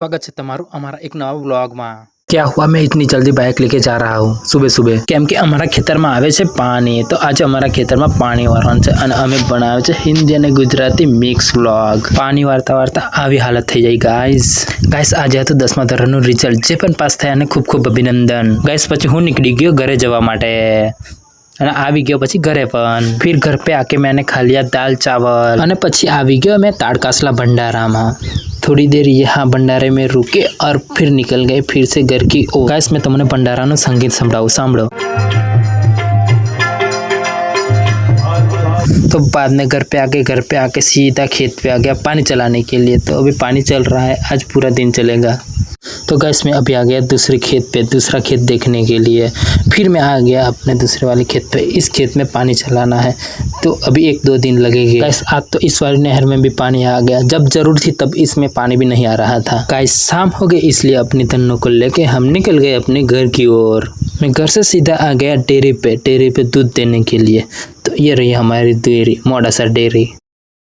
स्वागत है તમારું અમારા એક નવા વ્લોગમાં। क्या हुआ मैं इतनी जल्दी बाइक लेके जा रहा हूँ सुबह सुबह केम के अमरा खेतर में आवे छे पानी। तो आज अमरा खेतर में पानी वारવાનું છે અને અમે બનાવ્યો છે હિન્દી અને ગુજરાતી મિક્સ વ્લોગ। પાણી વારતા વારતા આવી હાલત થઈ જાય ગાઈસ આજે હતું 10મા ધોરણનું રિઝલ્ટ જે પણ પાસ થયા અને ખૂબ ખૂબ અભિનંદન ગાઈસ। પછી હું નીકળી ગયો ઘરે જવા માટે અને આવી गयो પછી ઘરે પણ फिर घर पे आके मैंने खा लिया दाल चावल અને પછી આવી गयो मैं ताड़कासला भंडारा में। थोड़ी देर यहाँ भंडारे में रुके और फिर निकल गए फिर से घर की ओर। गाइस मैं तुमने भंडारा नो संगीत संभळावुं सांभळो। तो बाद में घर पे आके सीधा खेत पे आ गया पानी चलाने के लिए। तो अभी पानी चल रहा है आज पूरा दिन चलेगा। तो गैस मैं अभी आ गया दूसरे खेत पे दूसरा खेत देखने के लिए। फिर मैं आ गया अपने दूसरे वाले खेत पे। इस खेत में पानी चलाना है तो अभी 1-2 दिन लगेंगे गैस। आज तो इस वाली नहर में भी पानी आ गया, जब जरूर थी तब इसमें पानी भी नहीं आ रहा था गैस। शाम हो गई इसलिए अपनी तन्नों को लेके हम निकल गए अपने घर की ओर। मैं घर से सीधा आ गया डेयरी पे दूध देने के लिए। तो ये रही हमारी डेयरी मोडासा डेयरी।